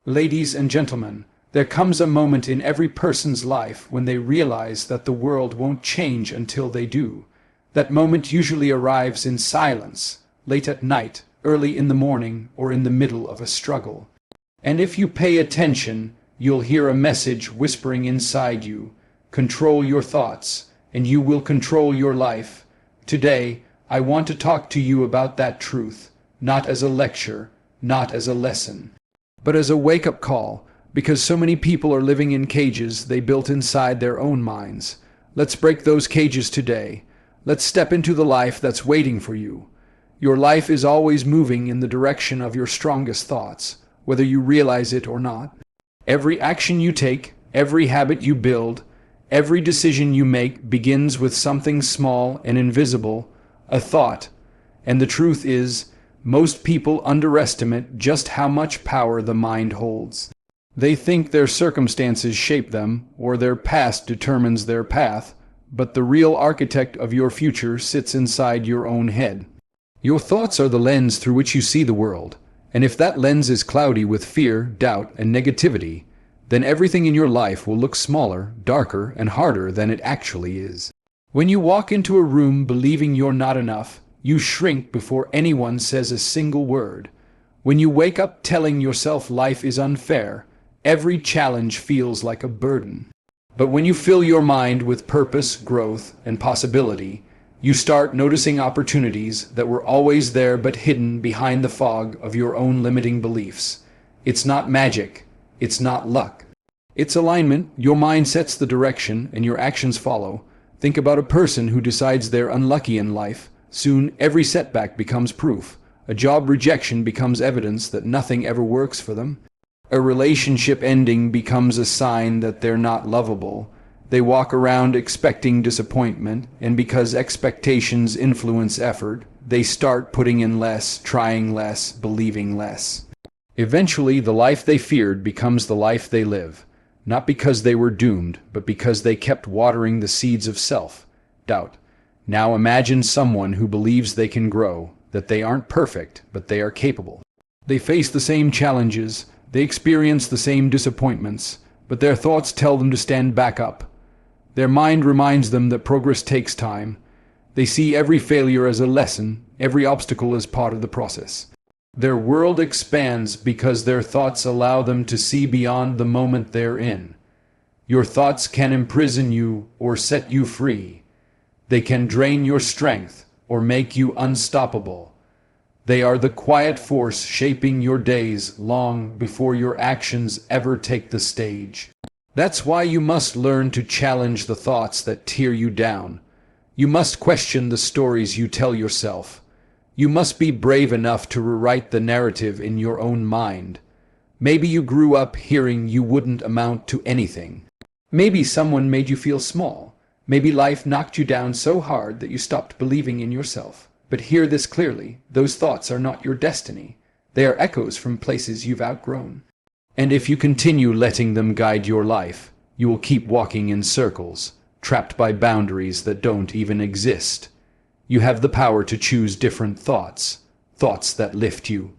Ladies and gentlemen, there comes a moment in every person's life when they realize that the world won't change until they do. That moment usually arrives in silence, late at night, early in the morning, or in the middle of a struggle. And if you pay attention, you'll hear a message whispering inside you: control your thoughts, and you will control your life. Today, I want to talk to you about that truth, not as a lecture, not as a lesson, but as a wake-up call, because so many people are living in cages they built inside their own minds. Let's break those cages today. Let's step into the life that's waiting for you. Your life is always moving in the direction of your strongest thoughts, whether you realize it or not. Every action you take, every habit you build, every decision you make begins with something small and invisible, a thought. And the truth is, most people underestimate just how much power the mind holds. They think their circumstances shape them, or their past determines their path, but the real architect of your future sits inside your own head. Your thoughts are the lens through which you see the world, and if that lens is cloudy with fear, doubt, and negativity, then everything in your life will look smaller, darker, and harder than it actually is. When you walk into a room believing you're not enough, you shrink before anyone says a single word. When you wake up telling yourself life is unfair, every challenge feels like a burden. But when you fill your mind with purpose, growth, and possibility, you start noticing opportunities that were always there but hidden behind the fog of your own limiting beliefs. It's not magic. It's not luck. It's alignment. Your mind sets the direction and your actions follow. Think about a person who decides they're unlucky in life. Soon, every setback becomes proof. A job rejection becomes evidence that nothing ever works for them. A relationship ending becomes a sign that they're not lovable. They walk around expecting disappointment, and because expectations influence effort, they start putting in less, trying less, believing less. Eventually, the life they feared becomes the life they live, not because they were doomed, but because they kept watering the seeds of self-doubt. Now imagine someone who believes they can grow, that they aren't perfect, but they are capable. They face the same challenges, they experience the same disappointments, but their thoughts tell them to stand back up. Their mind reminds them that progress takes time. They see every failure as a lesson, every obstacle as part of the process. Their world expands because their thoughts allow them to see beyond the moment they're in. Your thoughts can imprison you or set you free. They can drain your strength or make you unstoppable. They are the quiet force shaping your days long before your actions ever take the stage. That's why you must learn to challenge the thoughts that tear you down. You must question the stories you tell yourself. You must be brave enough to rewrite the narrative in your own mind. Maybe you grew up hearing you wouldn't amount to anything. Maybe someone made you feel small. Maybe life knocked you down so hard that you stopped believing in yourself. But hear this clearly, those thoughts are not your destiny. They are echoes from places you've outgrown. And if you continue letting them guide your life, you will keep walking in circles, trapped by boundaries that don't even exist. You have the power to choose different thoughts, thoughts that lift you,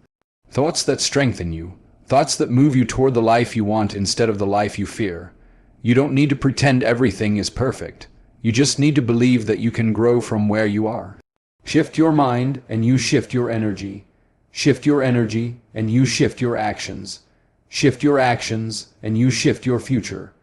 thoughts that strengthen you, thoughts that move you toward the life you want instead of the life you fear. You don't need to pretend everything is perfect. You just need to believe that you can grow from where you are. Shift your mind and you shift your energy. Shift your energy and you shift your actions. Shift your actions and you shift your future.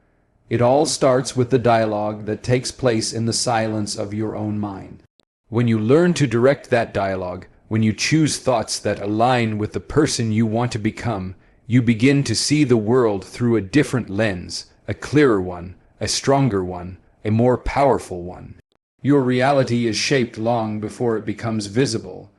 It all starts with the dialogue that takes place in the silence of your own mind. When you learn to direct that dialogue, when you choose thoughts that align with the person you want to become, you begin to see the world through a different lens, a clearer one, a stronger one, a more powerful one. Your reality is shaped long before it becomes visible.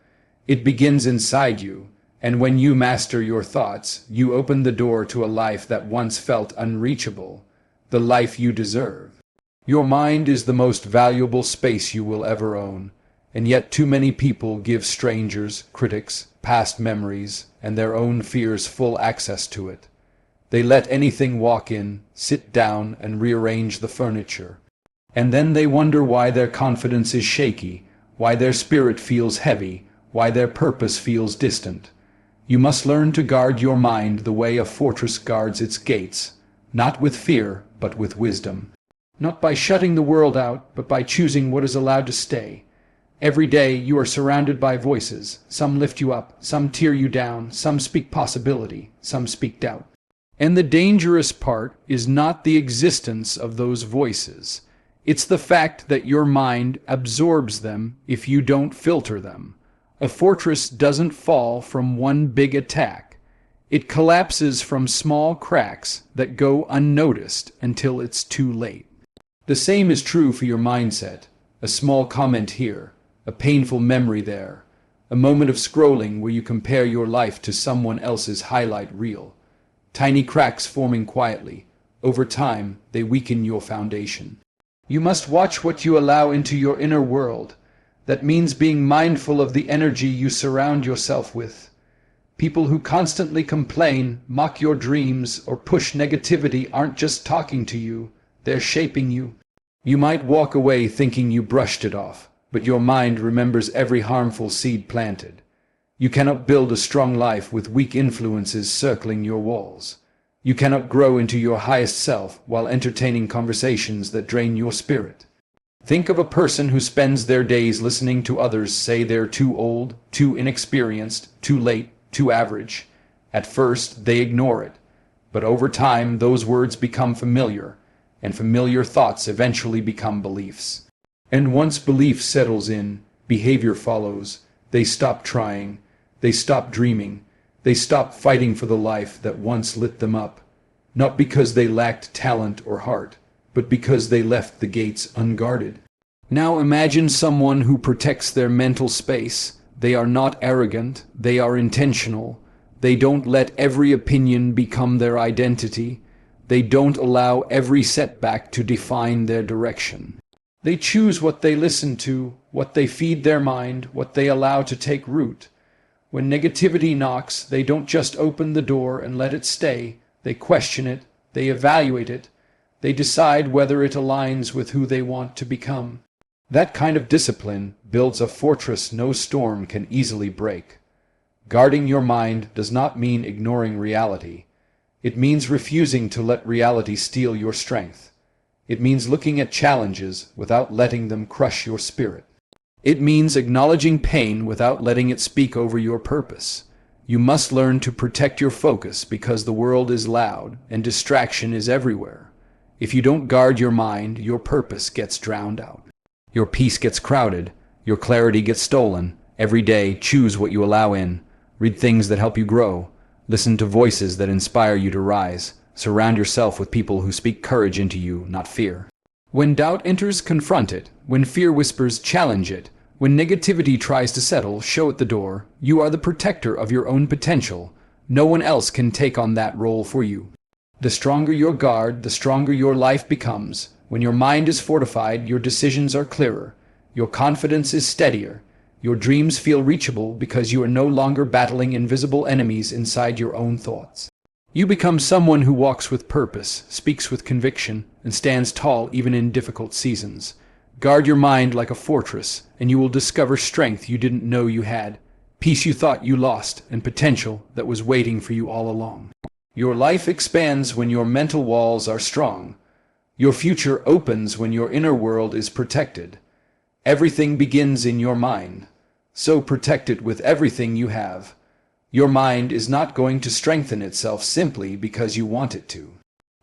It begins inside you, and when you master your thoughts, you open the door to a life that once felt unreachable, the life you deserve. Your mind is the most valuable space you will ever own, and yet too many people give strangers, critics, past memories, and their own fears full access to it. They let anything walk in, sit down, and rearrange the furniture. And then they wonder why their confidence is shaky, why their spirit feels heavy, why their purpose feels distant. You must learn to guard your mind the way a fortress guards its gates, not with fear, but with wisdom. Not by shutting the world out, but by choosing what is allowed to stay. Every day you are surrounded by voices. Some lift you up, some tear you down, some speak possibility, some speak doubt. And the dangerous part is not the existence of those voices. It's the fact that your mind absorbs them if you don't filter them. A fortress doesn't fall from one big attack. It collapses from small cracks that go unnoticed until it's too late. The same is true for your mindset. A small comment here, a painful memory there, a moment of scrolling where you compare your life to someone else's highlight reel. Tiny cracks forming quietly. Over time, they weaken your foundation. You must watch what you allow into your inner world. That means being mindful of the energy you surround yourself with. People who constantly complain, mock your dreams, or push negativity aren't just talking to you, they're shaping you. You might walk away thinking you brushed it off, but your mind remembers every harmful seed planted. You cannot build a strong life with weak influences circling your walls. You cannot grow into your highest self while entertaining conversations that drain your spirit. Think of a person who spends their days listening to others say they're too old, too inexperienced, too late, too average. At first, they ignore it, but over time those words become familiar, and familiar thoughts eventually become beliefs. And once belief settles in, behavior follows. They stop trying. They stop dreaming. They stop fighting for the life that once lit them up, not because they lacked talent or heart, but because they left the gates unguarded. Now imagine someone who protects their mental space. They are not arrogant. They are intentional. They don't let every opinion become their identity. They don't allow every setback to define their direction. They choose what they listen to, what they feed their mind, what they allow to take root. When negativity knocks, they don't just open the door and let it stay. They question it, they evaluate it, they decide whether it aligns with who they want to become. That kind of discipline builds a fortress no storm can easily break. Guarding your mind does not mean ignoring reality. It means refusing to let reality steal your strength. It means looking at challenges without letting them crush your spirit. It means acknowledging pain without letting it speak over your purpose. You must learn to protect your focus because the world is loud and distraction is everywhere. If you don't guard your mind, your purpose gets drowned out. Your peace gets crowded. Your clarity gets stolen. Every day, choose what you allow in. Read things that help you grow. Listen to voices that inspire you to rise. Surround yourself with people who speak courage into you, not fear. When doubt enters, confront it. When fear whispers, challenge it. When negativity tries to settle, show it the door. You are the protector of your own potential. No one else can take on that role for you. The stronger your guard, the stronger your life becomes. When your mind is fortified, your decisions are clearer. Your confidence is steadier. Your dreams feel reachable because you are no longer battling invisible enemies inside your own thoughts. You become someone who walks with purpose, speaks with conviction, and stands tall even in difficult seasons. Guard your mind like a fortress, and you will discover strength you didn't know you had, peace you thought you lost, and potential that was waiting for you all along. Your life expands when your mental walls are strong. Your future opens when your inner world is protected. Everything begins in your mind, so protect it with everything you have. Your mind is not going to strengthen itself simply because you want it to.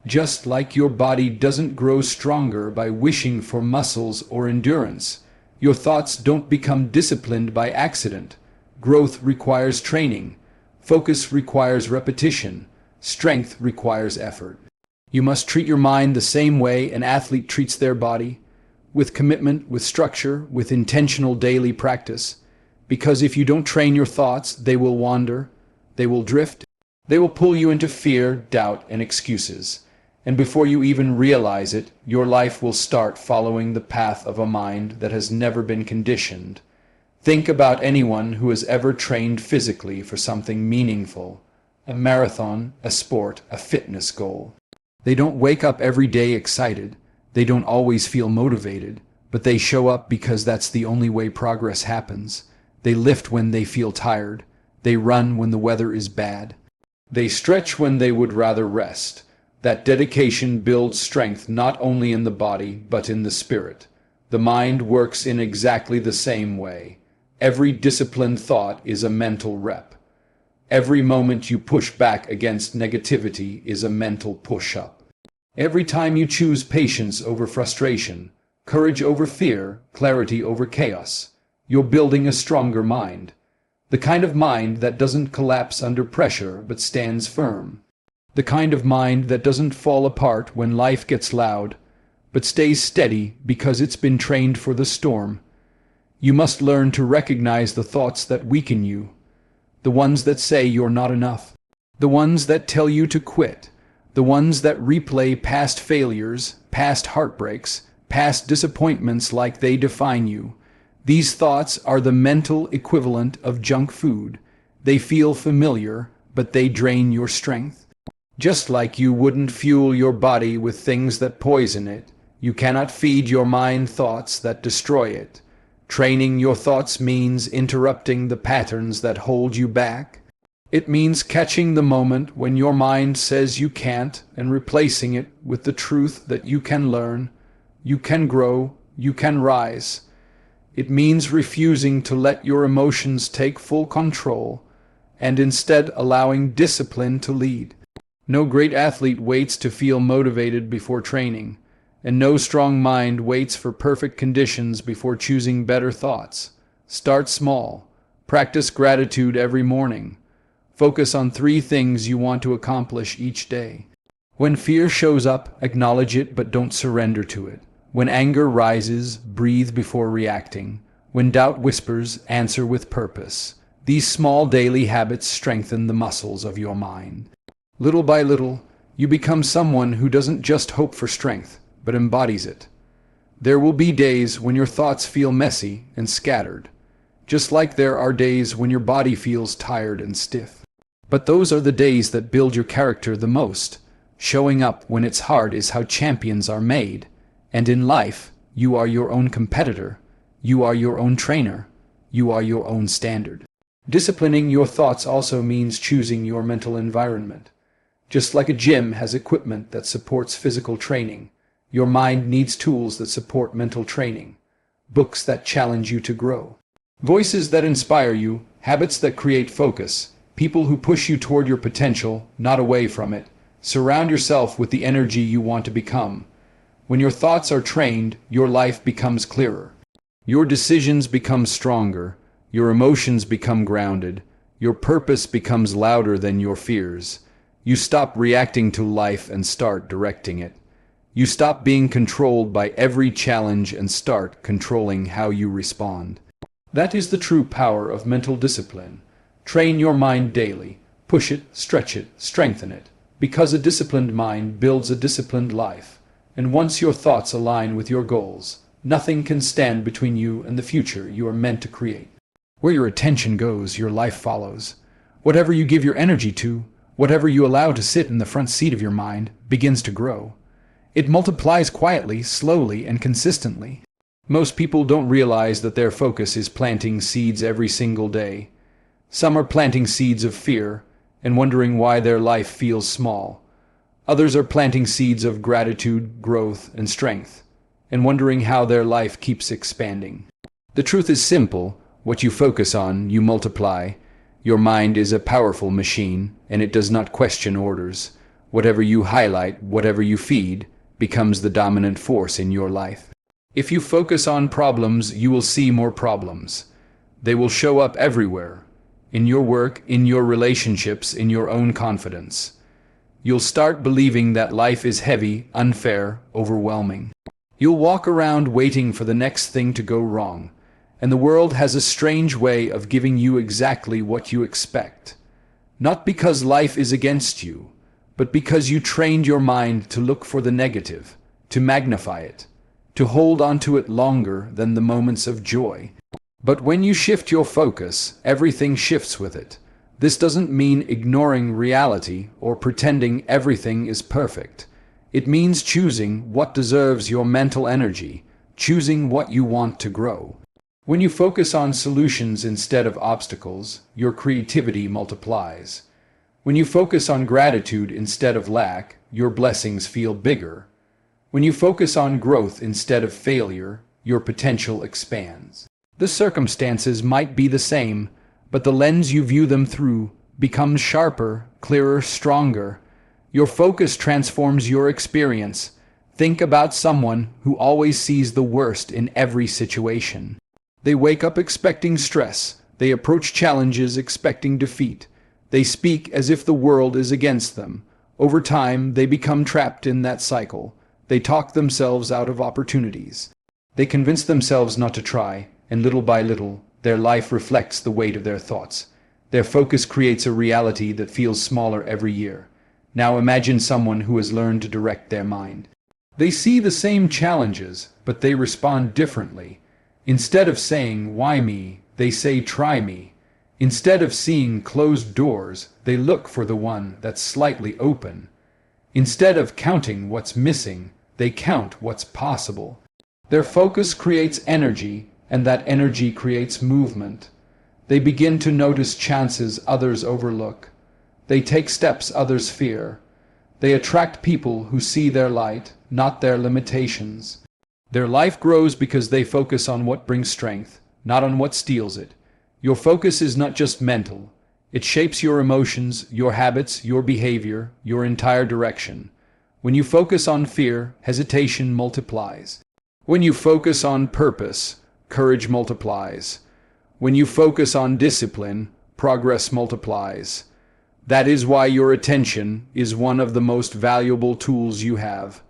Just like your body doesn't grow stronger by wishing for muscles or endurance, your thoughts don't become disciplined by accident. Growth requires training. Focus requires repetition. Strength requires effort. You must treat your mind the same way an athlete treats their body, with commitment, with structure, with intentional daily practice. Because if you don't train your thoughts, they will wander, they will drift, they will pull you into fear, doubt, and excuses. And before you even realize it, your life will start following the path of a mind that has never been conditioned. Think about anyone who has ever trained physically for something meaningful, a marathon, a sport, a fitness goal. They don't wake up every day excited. They don't always feel motivated, but they show up because that's the only way progress happens. They lift when they feel tired. They run when the weather is bad. They stretch when they would rather rest. That dedication builds strength not only in the body, but in the spirit. The mind works in exactly the same way. Every disciplined thought is a mental rep. Every moment you push back against negativity is a mental push-up. Every time you choose patience over frustration, courage over fear, clarity over chaos, you're building a stronger mind. The kind of mind that doesn't collapse under pressure but stands firm. The kind of mind that doesn't fall apart when life gets loud, but stays steady because it's been trained for the storm. You must learn to recognize the thoughts that weaken you, the ones that say you're not enough, the ones that tell you to quit, the ones that replay past failures, past heartbreaks, past disappointments like they define you. These thoughts are the mental equivalent of junk food. They feel familiar, but they drain your strength. Just like you wouldn't fuel your body with things that poison it, you cannot feed your mind thoughts that destroy it. Training your thoughts means interrupting the patterns that hold you back. It means catching the moment when your mind says you can't and replacing it with the truth that you can learn, you can grow, you can rise. It means refusing to let your emotions take full control and instead allowing discipline to lead. No great athlete waits to feel motivated before training, and no strong mind waits for perfect conditions before choosing better thoughts. Start small. Practice gratitude every morning. Focus on 3 things you want to accomplish each day. When fear shows up, acknowledge it but don't surrender to it. When anger rises, breathe before reacting. When doubt whispers, answer with purpose. These small daily habits strengthen the muscles of your mind. Little by little, you become someone who doesn't just hope for strength, but embodies it. There will be days when your thoughts feel messy and scattered, just like there are days when your body feels tired and stiff. But those are the days that build your character the most. Showing up when it's hard is how champions are made. And in life, you are your own competitor. You are your own trainer. You are your own standard. Disciplining your thoughts also means choosing your mental environment. Just like a gym has equipment that supports physical training, your mind needs tools that support mental training. Books that challenge you to grow. Voices that inspire you, habits that create focus, people who push you toward your potential, not away from it. Surround yourself with the energy you want to become. When your thoughts are trained, your life becomes clearer. Your decisions become stronger. Your emotions become grounded. Your purpose becomes louder than your fears. You stop reacting to life and start directing it. You stop being controlled by every challenge and start controlling how you respond. That is the true power of mental discipline. Train your mind daily. Push it, stretch it, strengthen it. Because a disciplined mind builds a disciplined life. And once your thoughts align with your goals, nothing can stand between you and the future you are meant to create. Where your attention goes, your life follows. Whatever you give your energy to, whatever you allow to sit in the front seat of your mind, begins to grow. It multiplies quietly, slowly, and consistently. Most people don't realize that their focus is planting seeds every single day. Some are planting seeds of fear and wondering why their life feels small. Others are planting seeds of gratitude, growth, and strength, and wondering how their life keeps expanding. The truth is simple. What you focus on, you multiply. Your mind is a powerful machine, and it does not question orders. Whatever you highlight, whatever you feed, becomes the dominant force in your life. If you focus on problems, you will see more problems. They will show up everywhere. In your work, in your relationships, in your own confidence. You'll start believing that life is heavy, unfair, overwhelming. You'll walk around waiting for the next thing to go wrong, and the world has a strange way of giving you exactly what you expect. Not because life is against you, but because you trained your mind to look for the negative, to magnify it, to hold on to it longer than the moments of joy. But when you shift your focus, everything shifts with it. This doesn't mean ignoring reality or pretending everything is perfect. It means choosing what deserves your mental energy, choosing what you want to grow. When you focus on solutions instead of obstacles, your creativity multiplies. When you focus on gratitude instead of lack, your blessings feel bigger. When you focus on growth instead of failure, your potential expands. The circumstances might be the same, but the lens you view them through becomes sharper, clearer, stronger. Your focus transforms your experience. Think about someone who always sees the worst in every situation. They wake up expecting stress. They approach challenges expecting defeat. They speak as if the world is against them. Over time, they become trapped in that cycle. They talk themselves out of opportunities. They convince themselves not to try, and little by little, their life reflects the weight of their thoughts. Their focus creates a reality that feels smaller every year. Now imagine someone who has learned to direct their mind. They see the same challenges, but they respond differently. Instead of saying, "Why me?" they say, "Try me." Instead of seeing closed doors, they look for the one that's slightly open. Instead of counting what's missing, they count what's possible. Their focus creates energy, and that energy creates movement. They begin to notice chances others overlook. They take steps others fear. They attract people who see their light, not their limitations. Their life grows because they focus on what brings strength, not on what steals it. Your focus is not just mental. It shapes your emotions, your habits, your behavior, your entire direction. When you focus on fear, hesitation multiplies. When you focus on purpose, courage multiplies. When you focus on discipline, progress multiplies. That is why your attention is one of the most valuable tools you have.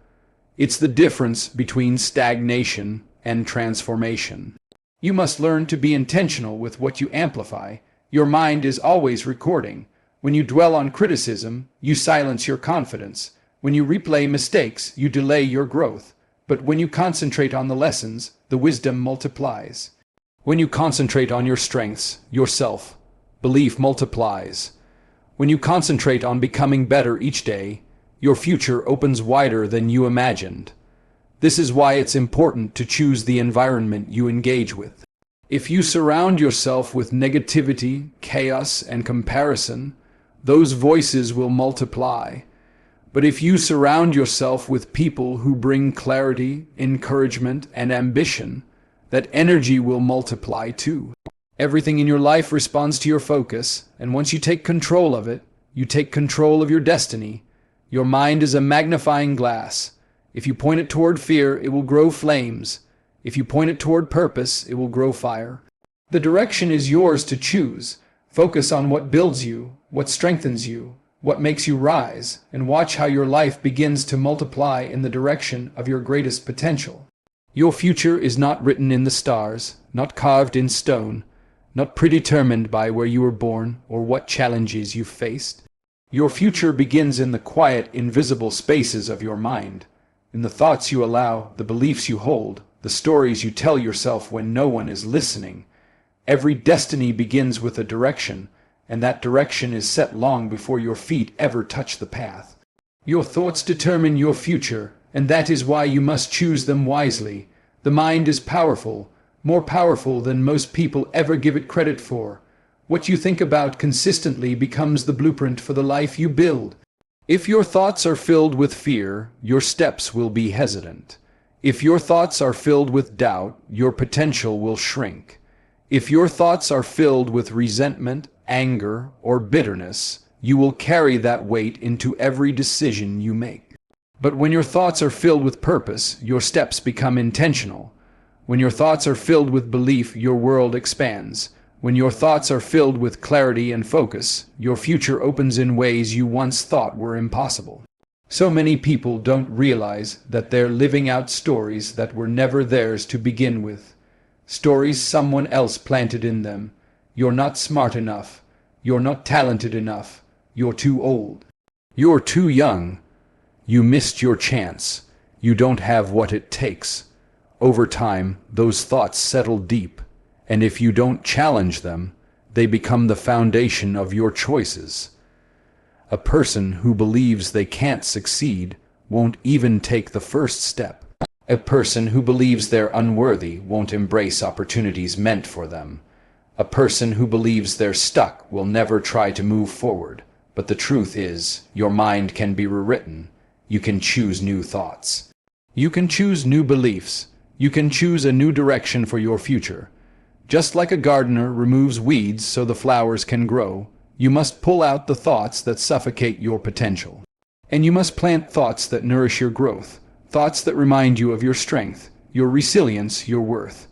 It's the difference between stagnation and transformation. You must learn to be intentional with what you amplify. Your mind is always recording. When you dwell on criticism, you silence your confidence. When you replay mistakes, you delay your growth. But when you concentrate on the lessons, the wisdom multiplies. When you concentrate on your strengths, your self-belief multiplies. When you concentrate on becoming better each day, your future opens wider than you imagined. This is why it's important to choose the environment you engage with. If you surround yourself with negativity, chaos, and comparison, those voices will multiply. But if you surround yourself with people who bring clarity, encouragement, and ambition, that energy will multiply too. Everything in your life responds to your focus, and once you take control of it, you take control of your destiny. Your mind is a magnifying glass. If you point it toward fear, it will grow flames. If you point it toward purpose, it will grow fire. The direction is yours to choose. Focus on what builds you, what strengthens you, what makes you rise, and watch how your life begins to multiply in the direction of your greatest potential. Your future is not written in the stars, not carved in stone, not predetermined by where you were born or what challenges you faced. Your future begins in the quiet, invisible spaces of your mind, in the thoughts you allow, the beliefs you hold, the stories you tell yourself when no one is listening. Every destiny begins with a direction, and that direction is set long before your feet ever touch the path. Your thoughts determine your future, and that is why you must choose them wisely. The mind is powerful, more powerful than most people ever give it credit for. What you think about consistently becomes the blueprint for the life you build. If your thoughts are filled with fear, your steps will be hesitant. If your thoughts are filled with doubt, your potential will shrink. If your thoughts are filled with resentment, anger, or bitterness, you will carry that weight into every decision you make. But when your thoughts are filled with purpose, your steps become intentional. When your thoughts are filled with belief, your world expands. When your thoughts are filled with clarity and focus, your future opens in ways you once thought were impossible. So many people don't realize that they're living out stories that were never theirs to begin with. Stories someone else planted in them. You're not smart enough. You're not talented enough. You're too old. You're too young. You missed your chance. You don't have what it takes. Over time, those thoughts settle deep, and if you don't challenge them, they become the foundation of your choices. A person who believes they can't succeed won't even take the first step. A person who believes they're unworthy won't embrace opportunities meant for them. A person who believes they're stuck will never try to move forward. But the truth is, your mind can be rewritten. You can choose new thoughts. You can choose new beliefs. You can choose a new direction for your future. Just like a gardener removes weeds so the flowers can grow, you must pull out the thoughts that suffocate your potential. And you must plant thoughts that nourish your growth, thoughts that remind you of your strength, your resilience, your worth.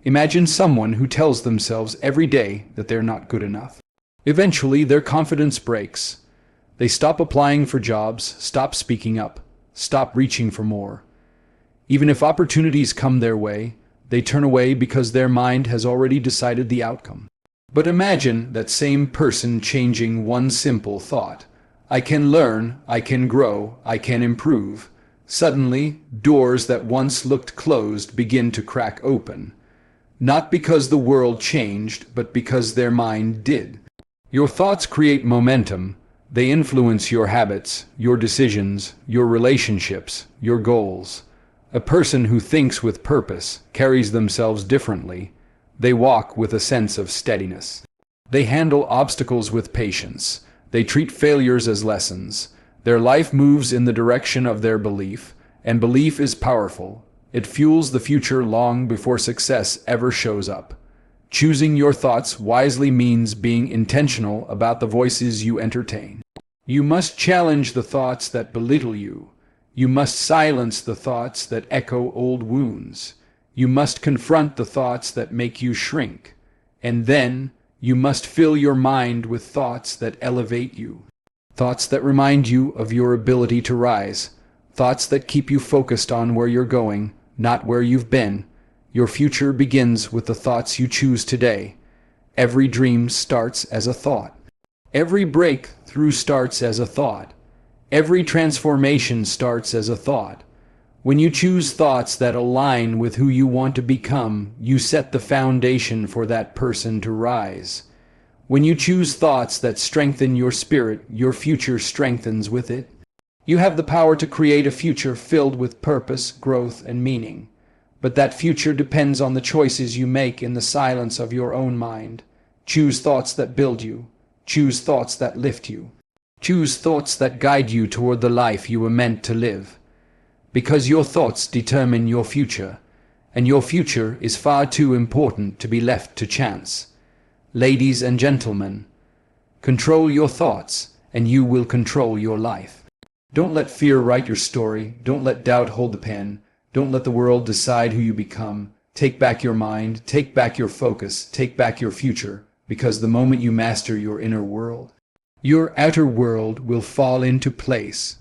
Imagine someone who tells themselves every day that they're not good enough. Eventually, their confidence breaks. They stop applying for jobs, stop speaking up, stop reaching for more. Even if opportunities come their way, they turn away because their mind has already decided the outcome. But imagine that same person changing one simple thought. I can learn, I can grow, I can improve. Suddenly, doors that once looked closed begin to crack open. Not because the world changed, but because their mind did. Your thoughts create momentum. They influence your habits, your decisions, your relationships, your goals. A person who thinks with purpose carries themselves differently. They walk with a sense of steadiness. They handle obstacles with patience. They treat failures as lessons. Their life moves in the direction of their belief, and belief is powerful. It fuels the future long before success ever shows up. Choosing your thoughts wisely means being intentional about the voices you entertain. You must challenge the thoughts that belittle you. You must silence the thoughts that echo old wounds. You must confront the thoughts that make you shrink. And then, you must fill your mind with thoughts that elevate you. Thoughts that remind you of your ability to rise. Thoughts that keep you focused on where you're going, not where you've been. Your future begins with the thoughts you choose today. Every dream starts as a thought. Every breakthrough starts as a thought. Every transformation starts as a thought. When you choose thoughts that align with who you want to become, you set the foundation for that person to rise. When you choose thoughts that strengthen your spirit, your future strengthens with it. You have the power to create a future filled with purpose, growth, and meaning. But that future depends on the choices you make in the silence of your own mind. Choose thoughts that build you. Choose thoughts that lift you. Choose thoughts that guide you toward the life you were meant to live. Because your thoughts determine your future, and your future is far too important to be left to chance. Ladies and gentlemen, control your thoughts, and you will control your life. Don't let fear write your story. Don't let doubt hold the pen. Don't let the world decide who you become. Take back your mind, take back your focus, take back your future, because the moment you master your inner world, your outer world will fall into place.